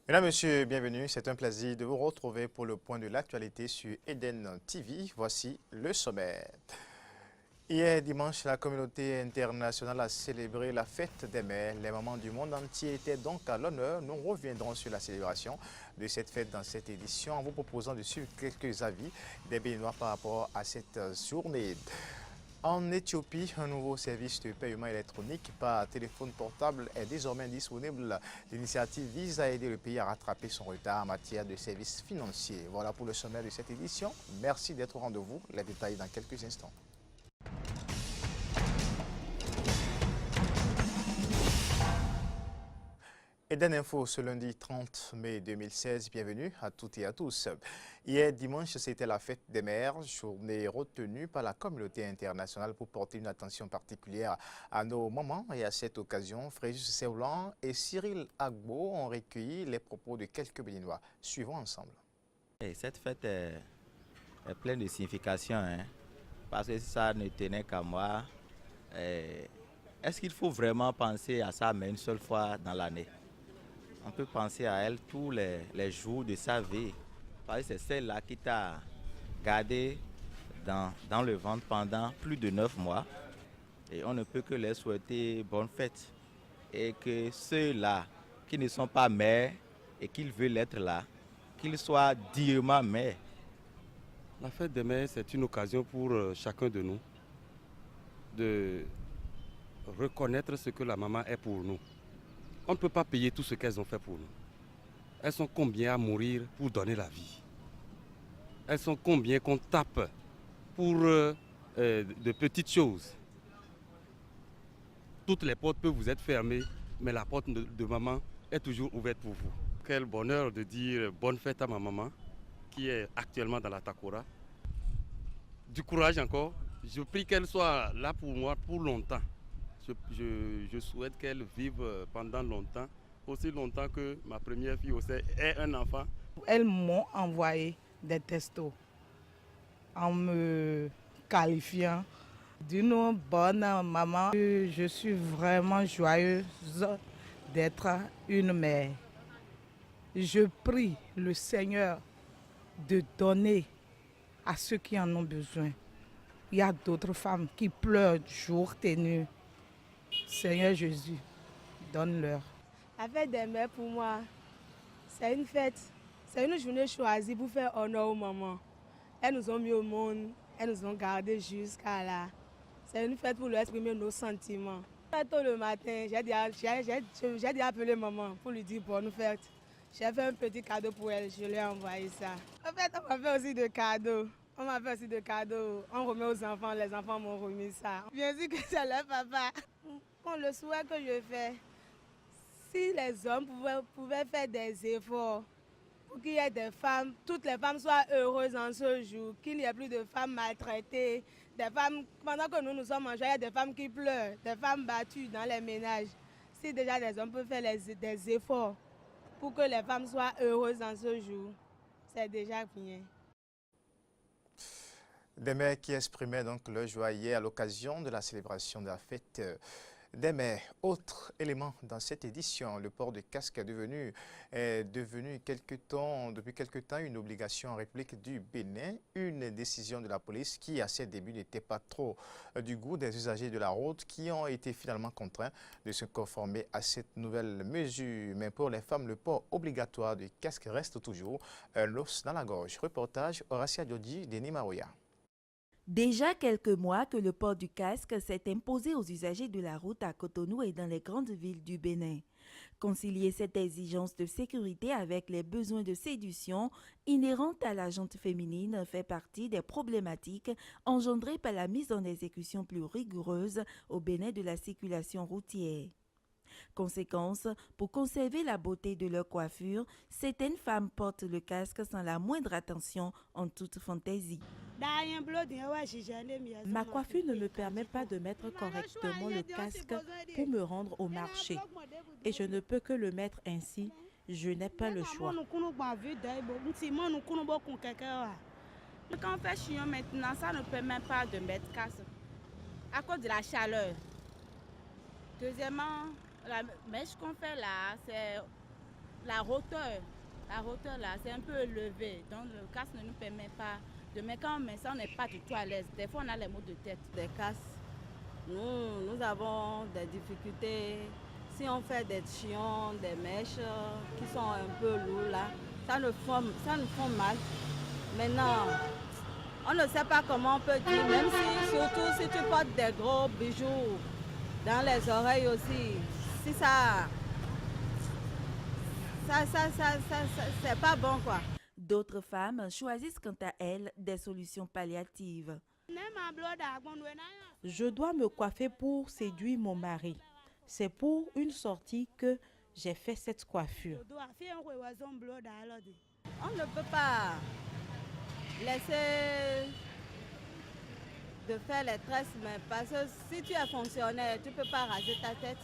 Mesdames, Messieurs, bienvenue. C'est un plaisir de vous retrouver pour le point de l'actualité sur Eden TV. Voici le sommaire. Hier dimanche, la communauté internationale a célébré la fête des mères. Les mamans du monde entier étaient donc à l'honneur. Nous reviendrons sur la célébration de cette fête dans cette édition en vous proposant de suivre quelques avis des Béninois par rapport à cette journée. En Éthiopie, un nouveau service de paiement électronique par téléphone portable est désormais disponible. L'initiative vise à aider le pays à rattraper son retard en matière de services financiers. Voilà pour le sommaire de cette édition. Merci d'être au rendez-vous. Les détails dans quelques instants. Eden Info ce lundi 30 mai 2016, bienvenue à toutes et à tous. Hier dimanche, c'était la fête des mères, journée retenue par la communauté internationale pour porter une attention particulière à nos mamans. Et à cette occasion, Fréjus Seulan et Cyril Agbo ont recueilli les propos de quelques Béninois. Suivons ensemble. Et cette fête est pleine de signification, hein, parce que ça ne tenait qu'à moi. Est-ce qu'il faut vraiment penser à ça mais une seule fois dans l'année? On peut penser à elle tous les jours de sa vie. Parce que c'est celle-là qui t'a gardé dans le ventre pendant plus de 9 mois. Et on ne peut que leur souhaiter bonne fête. Et que ceux-là qui ne sont pas mères et qui veulent être là, qu'ils soient dignement mères. La fête des mères, c'est une occasion pour chacun de nous de reconnaître ce que la maman est pour nous. On ne peut pas payer tout ce qu'elles ont fait pour nous. Elles sont combien à mourir pour donner la vie? Elles sont combien qu'on tape pour de petites choses? Toutes les portes peuvent vous être fermées, mais la porte de maman est toujours ouverte pour vous. Quel bonheur de dire bonne fête à ma maman, qui est actuellement dans la Takora. Du courage encore. Je prie qu'elle soit là pour moi pour longtemps. Je souhaite qu'elle vive pendant longtemps, aussi longtemps que ma première fille aussi ait un enfant. Elles m'ont envoyé des textos en me qualifiant d'une bonne maman. Je suis vraiment joyeuse d'être une mère. Je prie le Seigneur de donner à ceux qui en ont besoin. Il y a d'autres femmes qui pleurent jour et nuit. Seigneur Jésus, donne-leur. La fête des mères pour moi, c'est une fête, c'est une journée choisie pour faire honneur aux mamans. Elles nous ont mis au monde, elles nous ont gardés jusqu'à là. C'est une fête pour leur exprimer nos sentiments. Très tôt le matin, j'ai dit appeler maman pour lui dire bonne fête. J'ai fait un petit cadeau pour elle, je lui ai envoyé ça. En fait, on m'a fait aussi de cadeaux. On remet aux enfants, les enfants m'ont remis ça. Bien sûr que c'est leur papa. Bon, le souhait que je fais, si les hommes pouvaient faire des efforts pour qu'il y ait des femmes, toutes les femmes soient heureuses en ce jour, qu'il n'y ait plus de femmes maltraitées, des femmes, pendant que nous sommes en joie, il y a des femmes qui pleurent, des femmes battues dans les ménages. Si déjà les hommes peuvent faire des efforts pour que les femmes soient heureuses en ce jour, c'est déjà bien. Des mères qui exprimaient donc leur joie hier à l'occasion de la célébration de la fête des mères. Autre élément dans cette édition, le port de casque est devenu depuis quelque temps une obligation en République du Bénin. Une décision de la police qui, à ses débuts, n'était pas trop du goût des usagers de la route qui ont été finalement contraints de se conformer à cette nouvelle mesure. Mais pour les femmes, le port obligatoire du casque reste toujours un os dans la gorge. Reportage Horacia Diodi, Denis Maroya. Déjà quelques mois que le port du casque s'est imposé aux usagers de la route à Cotonou et dans les grandes villes du Bénin. Concilier cette exigence de sécurité avec les besoins de séduction inhérents à la gente féminine fait partie des problématiques engendrées par la mise en exécution plus rigoureuse au Bénin de la circulation routière. Conséquence, pour conserver la beauté de leur coiffure, certaines femmes portent le casque sans la moindre attention, en toute fantaisie. Ma coiffure ne me permet pas de mettre correctement le casque pour me rendre au marché. Et je ne peux que le mettre ainsi. Je n'ai pas le choix. Quand on fait chignon maintenant, ça ne permet pas de mettre casque à cause de la chaleur. Deuxièmement, la mèche qu'on fait là, c'est la hauteur. La hauteur là, c'est un peu élevé. Donc le casque ne nous permet pas de mettre. Quand on met ça, on n'est pas du tout à l'aise. Des fois, on a les maux de tête. Des casques, nous avons des difficultés. Si on fait des chignons, des mèches qui sont un peu lourds là, ça nous font mal. Maintenant, on ne sait pas comment on peut dire, même si, surtout si tu portes des gros bijoux dans les oreilles aussi, si c'est pas bon quoi. D'autres femmes choisissent quant à elles des solutions palliatives. Je dois me coiffer pour séduire mon mari. C'est pour une sortie que j'ai fait cette coiffure. On ne peut pas laisser de faire les tresses, mais parce que si tu es fonctionnaire, tu ne peux pas raser ta tête.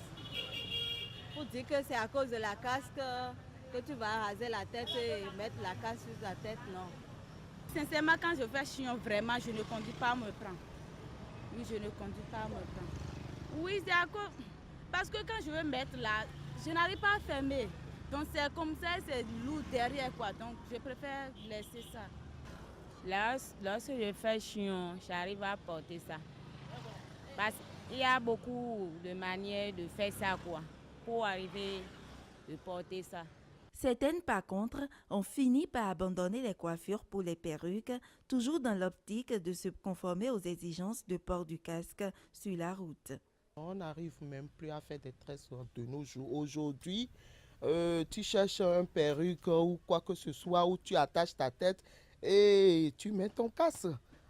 Pour dire que c'est à cause de la casque que tu vas raser la tête et mettre la casque sur ta tête, non. Sincèrement, quand je fais chignon, vraiment, je ne conduis pas à me prendre. Oui, je ne conduis pas à me prendre. Oui, c'est à cause... Parce que quand je veux mettre là, je n'arrive pas à fermer. Donc c'est comme ça, c'est lourd derrière quoi. Donc je préfère laisser ça. Là, lorsque je fais chignon, j'arrive à porter ça. Parce qu'il y a beaucoup de manières de faire ça quoi, pour arriver à porter ça. Certaines, par contre, ont fini par abandonner les coiffures pour les perruques, toujours dans l'optique de se conformer aux exigences de port du casque sur la route. On n'arrive même plus à faire des tresses de nos jours. Aujourd'hui, tu cherches un perruque ou quoi que ce soit où tu attaches ta tête et tu mets ton casque.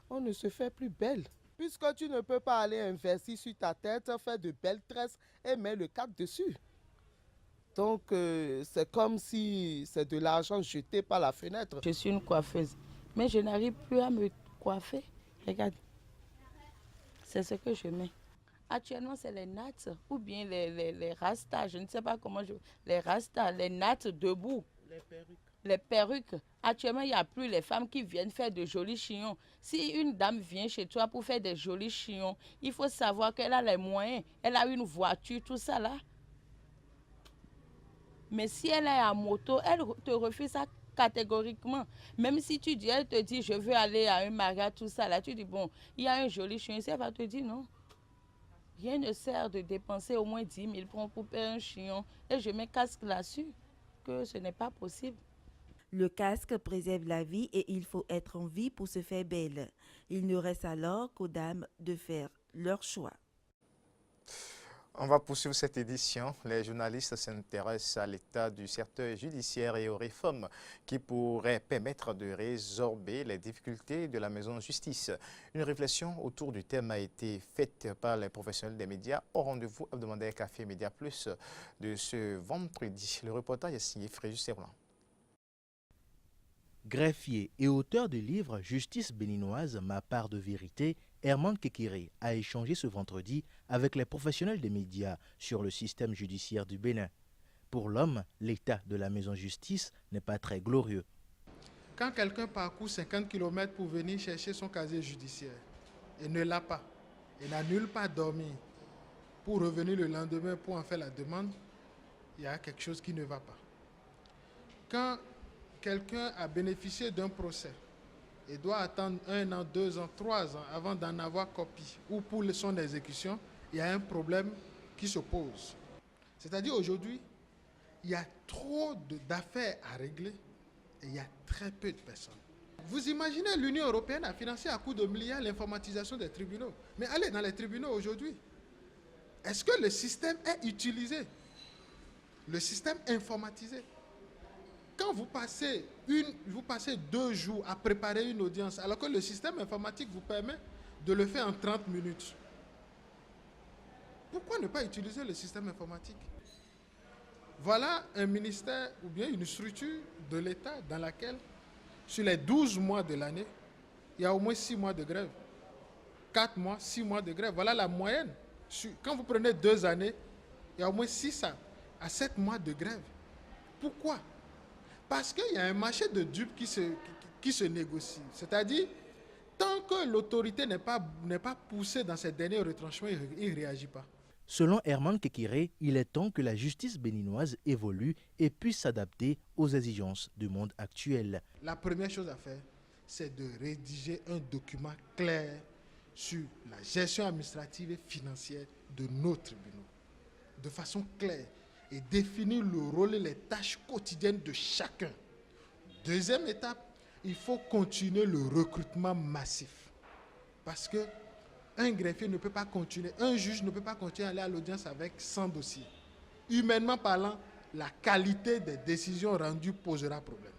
On ne se fait plus belle. Puisque tu ne peux pas aller investir sur ta tête, faire de belles tresses et mettre le casque dessus. Donc, c'est comme si c'est de l'argent jeté par la fenêtre. Je suis une coiffeuse, mais je n'arrive plus à me coiffer. Regarde, c'est ce que je mets. Actuellement, c'est les nattes ou bien les rastas, je ne sais pas comment les rastas, les nattes debout. Les perruques. Les perruques. Actuellement, il n'y a plus les femmes qui viennent faire de jolis chignons. Si une dame vient chez toi pour faire des jolis chignons, il faut savoir qu'elle a les moyens, elle a une voiture, tout ça là. Mais si elle est en moto, elle te refuse ça catégoriquement. Même si tu dis, elle te dit, je veux aller à un mariage, tout ça là, tu dis, bon, il y a un joli chignon, elle va te dire non. Rien ne sert de dépenser au moins 10 000 francs pour faire un chignon. Et je mets casque là-dessus, que ce n'est pas possible. Le casque préserve la vie et il faut être en vie pour se faire belle. Il ne reste alors qu'aux dames de faire leur choix. On va poursuivre cette édition. Les journalistes s'intéressent à l'état du secteur judiciaire et aux réformes qui pourraient permettre de résorber les difficultés de la maison de justice. Une réflexion autour du thème a été faite par les professionnels des médias au rendez-vous hebdomadaire Café Média Plus de ce vendredi. Le reportage est signé Fréjus Serlan. Greffier et auteur du livre Justice béninoise, ma part de vérité, Herman Kekere a échangé ce vendredi avec les professionnels des médias sur le système judiciaire du Bénin. Pour l'homme, l'état de la maison justice n'est pas très glorieux. Quand quelqu'un parcourt 50 km pour venir chercher son casier judiciaire et ne l'a pas, et n'a nulle part dormi pour revenir le lendemain pour en faire la demande, il y a quelque chose qui ne va pas. Quand quelqu'un a bénéficié d'un procès et doit attendre 1 an, 2 ans, 3 ans avant d'en avoir copie ou pour son exécution, il y a un problème qui se pose. C'est-à-dire aujourd'hui, il y a trop d'affaires à régler et il y a très peu de personnes. Vous imaginez, l'Union européenne a financé à coups de milliards l'informatisation des tribunaux. Mais allez dans les tribunaux aujourd'hui. Est-ce que le système est utilisé? Le système informatisé? Quand vous passez 2 jours à préparer une audience, alors que le système informatique vous permet de le faire en 30 minutes. Pourquoi ne pas utiliser le système informatique? Voilà un ministère ou bien une structure de l'État dans laquelle, sur les 12 mois de l'année, il y a au moins 6 mois de grève. 4 mois, 6 mois de grève. Voilà la moyenne. Quand vous prenez 2 années, il y a au moins 6 à 7 mois de grève. Pourquoi? Parce qu'il y a un marché de dupes qui se négocie. C'est-à-dire, tant que l'autorité n'est pas poussée dans ses derniers retranchements, il ne réagit pas. Selon Herman Kekiré, il est temps que la justice béninoise évolue et puisse s'adapter aux exigences du monde actuel. La première chose à faire, c'est de rédiger un document clair sur la gestion administrative et financière de nos tribunaux, de façon claire, et définir le rôle et les tâches quotidiennes de chacun. Deuxième étape, il faut continuer le recrutement massif. Parce que un greffier ne peut pas continuer, un juge ne peut pas continuer à aller à l'audience avec 100 dossiers. Humainement parlant, la qualité des décisions rendues posera problème.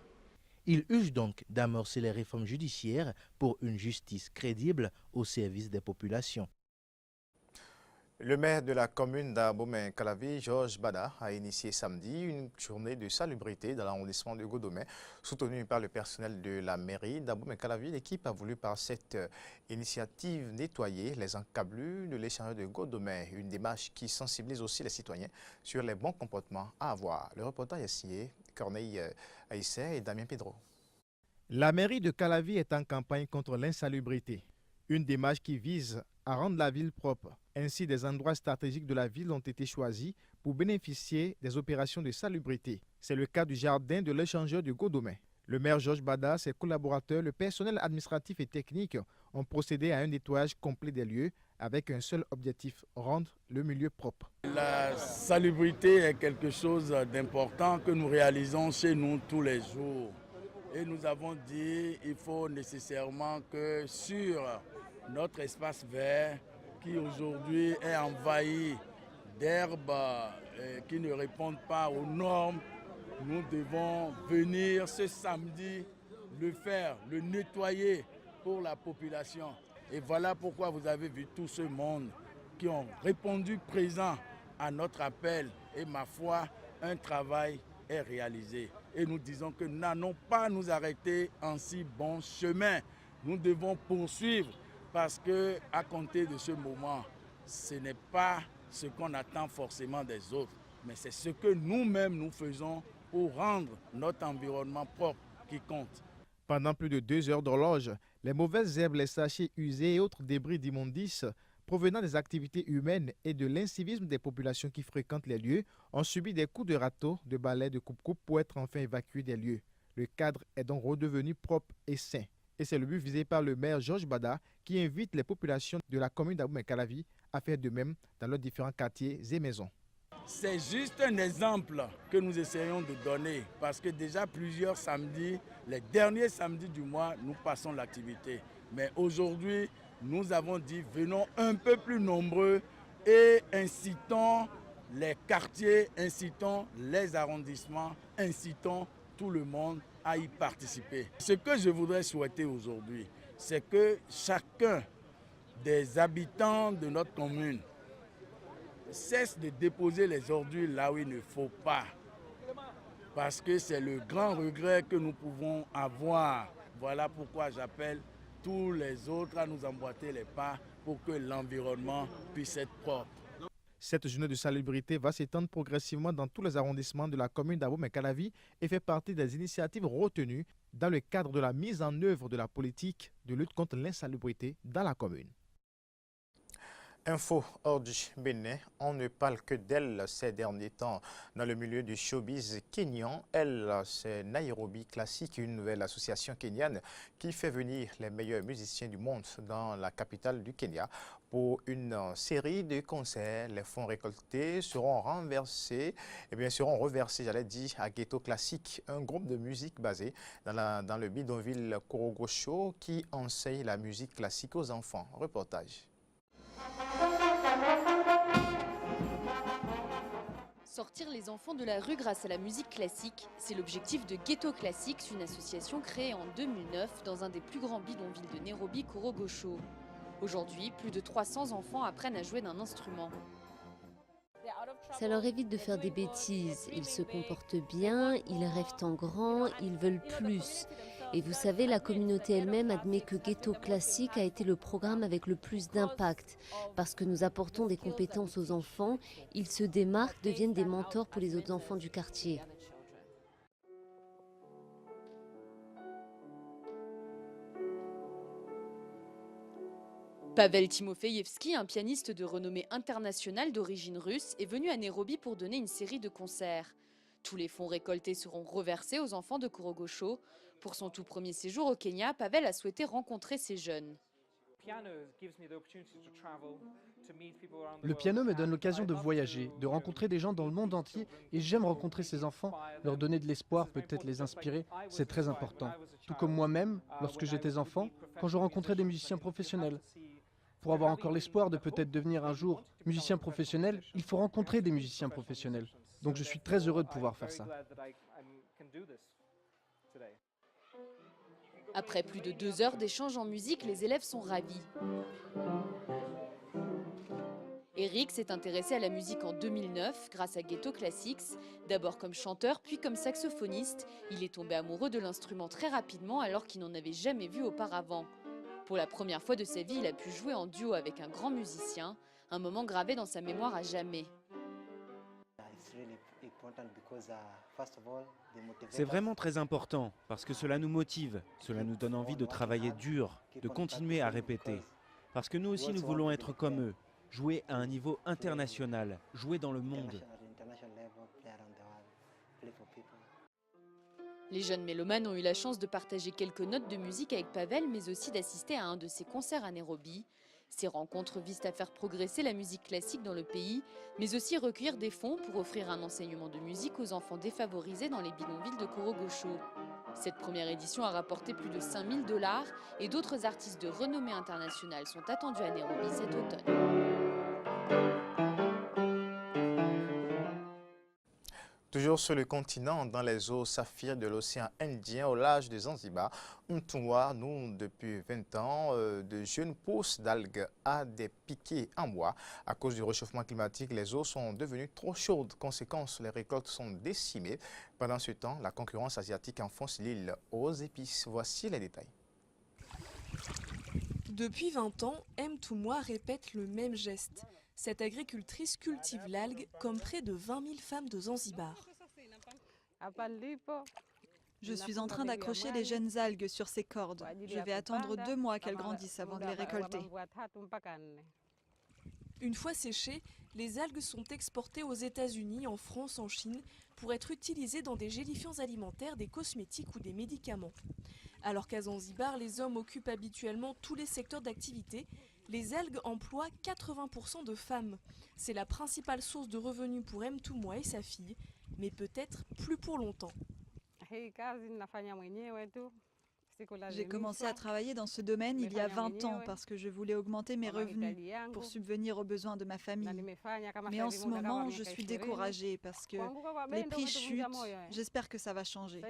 Il urge donc d'amorcer les réformes judiciaires pour une justice crédible au service des populations. Le maire de la commune d'Abomey-Calavi, Georges Bada, a initié samedi une journée de salubrité dans l'arrondissement de Godomey, soutenue par le personnel de la mairie d'Abomey-Calavi. L'équipe a voulu par cette initiative nettoyer les encablures de l'échangeur de Godomey, une démarche qui sensibilise aussi les citoyens sur les bons comportements à avoir. Le reportage est signé Corneille Aïssé et Damien Pedro. La mairie de Calavi est en campagne contre l'insalubrité, une démarche qui vise à rendre la ville propre. Ainsi, des endroits stratégiques de la ville ont été choisis pour bénéficier des opérations de salubrité. C'est le cas du jardin de l'échangeur de Godomey. Le maire Georges Bada, ses collaborateurs, le personnel administratif et technique ont procédé à un nettoyage complet des lieux avec un seul objectif, rendre le milieu propre. La salubrité est quelque chose d'important que nous réalisons chez nous tous les jours. Et nous avons dit qu'il faut nécessairement que sur notre espace vert, qui aujourd'hui est envahi d'herbes qui ne répondent pas aux normes, nous devons venir ce samedi le faire, le nettoyer pour la population. Et voilà pourquoi vous avez vu tout ce monde qui ont répondu présent à notre appel. Et ma foi, un travail est réalisé. Et nous disons que nous n'allons pas nous arrêter en si bon chemin. Nous devons poursuivre parce qu'à compter de ce moment, ce n'est pas ce qu'on attend forcément des autres, mais c'est ce que nous-mêmes nous faisons pour rendre notre environnement propre qui compte. Pendant plus de 2 heures d'horloge, les mauvaises herbes, les sachets usés et autres débris d'immondices provenant des activités humaines et de l'incivisme des populations qui fréquentent les lieux ont subi des coups de râteau, de balai, de coupe-coupe pour être enfin évacués des lieux. Le cadre est donc redevenu propre et sain. Et c'est le but visé par le maire Georges Bada qui invite les populations de la commune d'Abomey-Calavi à faire de même dans leurs différents quartiers et maisons. C'est juste un exemple que nous essayons de donner parce que déjà plusieurs samedis, les derniers samedis du mois, nous passons l'activité. Mais aujourd'hui, nous avons dit venons un peu plus nombreux et incitons les quartiers, incitons les arrondissements, incitons tout le monde à y participer. Ce que je voudrais souhaiter aujourd'hui, c'est que chacun des habitants de notre commune cesse de déposer les ordures là où il ne faut pas. Parce que c'est le grand regret que nous pouvons avoir. Voilà pourquoi j'appelle tous les autres à nous emboîter les pas pour que l'environnement puisse être propre. Cette journée de salubrité va s'étendre progressivement dans tous les arrondissements de la commune d'Abomey-Calavi et fait partie des initiatives retenues dans le cadre de la mise en œuvre de la politique de lutte contre l'insalubrité dans la commune. Info hors du Bénin, on ne parle que d'elle ces derniers temps dans le milieu du showbiz kényan. Elle, c'est Nairobi Classic, une nouvelle association kenyane qui fait venir les meilleurs musiciens du monde dans la capitale du Kenya pour une série de concerts. Les fonds récoltés seront reversés, j'allais dire, à Ghetto Classic, un groupe de musique basé dans le bidonville Korogosho qui enseigne la musique classique aux enfants. Reportage. Sortir les enfants de la rue grâce à la musique classique, c'est l'objectif de Ghetto Classics, une association créée en 2009 dans un des plus grands bidonvilles de Nairobi, Korogosho. Aujourd'hui, plus de 300 enfants apprennent à jouer d'un instrument. Ça leur évite de faire des bêtises. Ils se comportent bien, ils rêvent en grand, ils veulent plus. Et vous savez, la communauté elle-même admet que Ghetto Classic a été le programme avec le plus d'impact. Parce que nous apportons des compétences aux enfants, ils se démarquent, deviennent des mentors pour les autres enfants du quartier. Pavel Timofeyevski, un pianiste de renommée internationale d'origine russe, est venu à Nairobi pour donner une série de concerts. Tous les fonds récoltés seront reversés aux enfants de Korogosho. Pour son tout premier séjour au Kenya, Pavel a souhaité rencontrer ces jeunes. Le piano me donne l'occasion de voyager, de rencontrer des gens dans le monde entier et j'aime rencontrer ces enfants, leur donner de l'espoir, peut-être les inspirer, c'est très important. Tout comme moi-même, lorsque j'étais enfant, quand je rencontrais des musiciens professionnels. Pour avoir encore l'espoir de peut-être devenir un jour musicien professionnel, il faut rencontrer des musiciens professionnels. Donc je suis très heureux de pouvoir faire ça. Après plus de 2 heures d'échange en musique, les élèves sont ravis. Eric s'est intéressé à la musique en 2009 grâce à Ghetto Classics. D'abord comme chanteur, puis comme saxophoniste. Il est tombé amoureux de l'instrument très rapidement alors qu'il n'en avait jamais vu auparavant. Pour la première fois de sa vie, il a pu jouer en duo avec un grand musicien, un moment gravé dans sa mémoire à jamais. C'est vraiment très important parce que cela nous motive, cela nous donne envie de travailler dur, de continuer à répéter. Parce que nous aussi nous voulons être comme eux, jouer à un niveau international, jouer dans le monde. Les jeunes mélomanes ont eu la chance de partager quelques notes de musique avec Pavel, mais aussi d'assister à un de ses concerts à Nairobi. Ces rencontres visent à faire progresser la musique classique dans le pays, mais aussi recueillir des fonds pour offrir un enseignement de musique aux enfants défavorisés dans les bidonvilles de Korogosho. Cette première édition a rapporté plus de 5 000 $ et d'autres artistes de renommée internationale sont attendus à Nairobi cet automne. Toujours sur le continent, dans les eaux saphirs de l'océan Indien, au large de Zanzibar, Mtumwa noue depuis 20 ans de jeunes pousses d'algues à des piquets en bois. À cause du réchauffement climatique, les eaux sont devenues trop chaudes. Conséquence, les récoltes sont décimées. Pendant ce temps, la concurrence asiatique enfonce l'île aux épices. Voici les détails. Depuis 20 ans, Mtumwa répète le même geste. Cette agricultrice cultive l'algue comme près de 20 000 femmes de Zanzibar. Je suis en train d'accrocher les jeunes algues sur ces cordes. Je vais attendre 2 mois qu'elles grandissent avant de les récolter. Une fois séchées, les algues sont exportées aux États-Unis, en France, en Chine, pour être utilisées dans des gélifiants alimentaires, des cosmétiques ou des médicaments. Alors qu'à Zanzibar, les hommes occupent habituellement tous les secteurs d'activité, les algues emploient 80% de femmes. C'est la principale source de revenus pour Mtumwa et sa fille, mais peut-être plus pour longtemps. J'ai commencé à travailler dans ce domaine il y a 20 ans parce que je voulais augmenter mes revenus pour subvenir aux besoins de ma famille. Mais en ce moment, je suis découragée parce que les prix chutent. J'espère que ça va changer.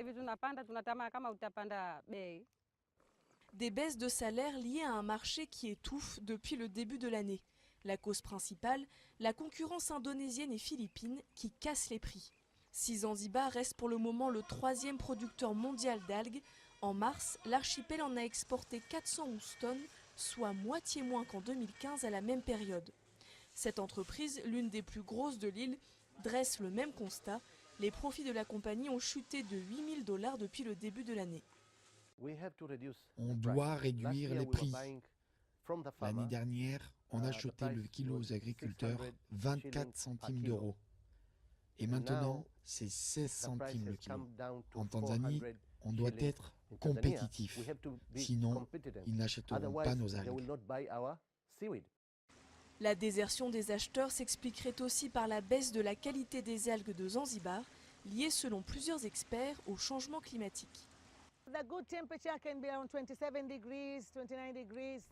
Des baisses de salaire liées à un marché qui étouffe depuis le début de l'année. La cause principale, la concurrence indonésienne et philippine qui cassent les prix. Si Zanzibar reste pour le moment le 3e producteur mondial d'algues, en mars, l'archipel en a exporté 411 tonnes, soit moitié moins qu'en 2015 à la même période. Cette entreprise, l'une des plus grosses de l'île, dresse le même constat. Les profits de la compagnie ont chuté de 8 000 $ depuis le début de l'année. On doit réduire les prix. L'année dernière, on achetait le kilo aux agriculteurs 24 centimes d'euros. Et maintenant, c'est 16 centimes le kilo. En Tanzanie, on doit être compétitif. Sinon, ils n'achèteront pas nos algues. La désertion des acheteurs s'expliquerait aussi par la baisse de la qualité des algues de Zanzibar, liée selon plusieurs experts au changement climatique.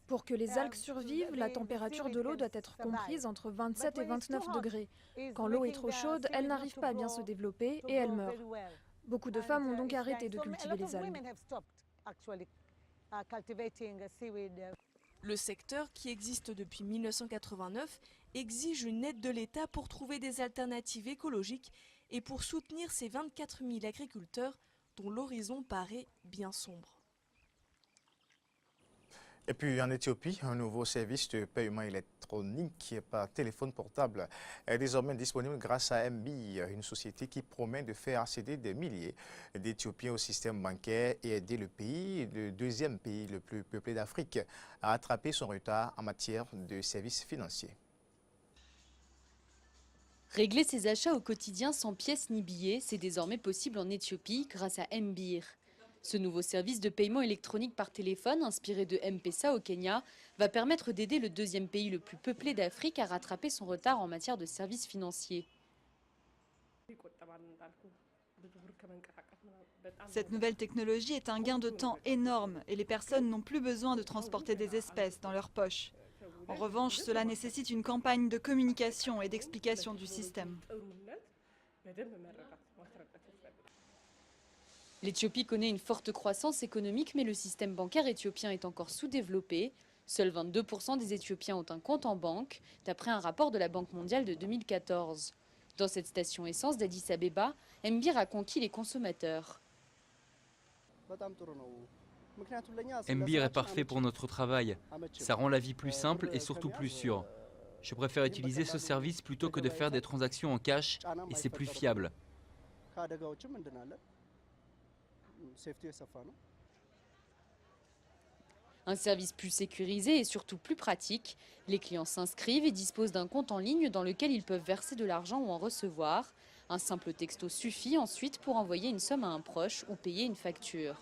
Pour que les algues survivent, la température de l'eau doit être comprise entre 27 et 29 degrés. Quand l'eau est trop chaude, elle n'arrive pas à bien se développer et elle meurt. Beaucoup de femmes ont donc arrêté de cultiver les algues. Le secteur, qui existe depuis 1989, exige une aide de l'État pour trouver des alternatives écologiques et pour soutenir ces 24 000 agriculteurs dont l'horizon paraît bien sombre. Et puis en Éthiopie, un nouveau service de paiement électronique par téléphone portable est désormais disponible grâce à Mbir, une société qui promet de faire accéder des milliers d'Éthiopiens au système bancaire et aider le pays, le deuxième pays le plus peuplé d'Afrique, à rattraper son retard en matière de services financiers. Régler ses achats au quotidien sans pièces ni billets, c'est désormais possible en Éthiopie grâce à Mbir. Ce nouveau service de paiement électronique par téléphone, inspiré de M-Pesa au Kenya, va permettre d'aider le deuxième pays le plus peuplé d'Afrique à rattraper son retard en matière de services financiers. Cette nouvelle technologie est un gain de temps énorme et les personnes n'ont plus besoin de transporter des espèces dans leurs poches. En revanche, cela nécessite une campagne de communication et d'explication du système. L'Éthiopie connaît une forte croissance économique, mais le système bancaire éthiopien est encore sous-développé. Seuls 22% des Éthiopiens ont un compte en banque, d'après un rapport de la Banque mondiale de 2014. Dans cette station essence d'Addis Abeba, Mbir a conquis les consommateurs. Mbir est parfait pour notre travail. Ça rend la vie plus simple et surtout plus sûre. Je préfère utiliser ce service plutôt que de faire des transactions en cash et c'est plus fiable. Un service plus sécurisé et surtout plus pratique. Les clients s'inscrivent et disposent d'un compte en ligne dans lequel ils peuvent verser de l'argent ou en recevoir. Un simple texto suffit ensuite pour envoyer une somme à un proche ou payer une facture.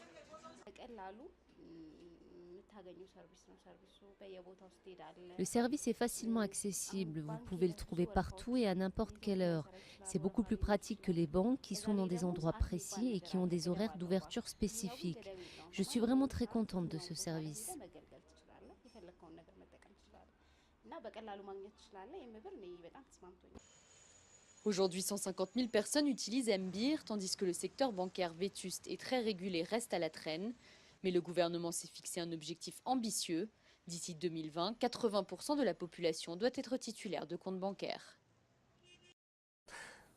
Le service est facilement accessible, vous pouvez le trouver partout et à n'importe quelle heure. C'est beaucoup plus pratique que les banques qui sont dans des endroits précis et qui ont des horaires d'ouverture spécifiques. Je suis vraiment très contente de ce service. Aujourd'hui, 150 000 personnes utilisent Mbir, tandis que le secteur bancaire vétuste et très régulé reste à la traîne. Mais le gouvernement s'est fixé un objectif ambitieux. D'ici 2020, 80% de la population doit être titulaire de compte bancaire.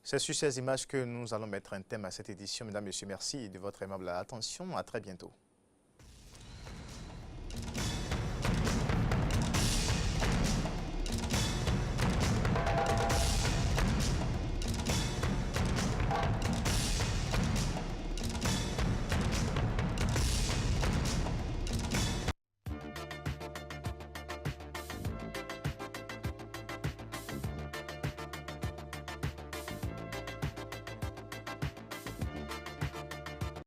C'est sur ces images que nous allons mettre un thème à cette édition. Mesdames, Messieurs, merci de votre aimable attention. À très bientôt.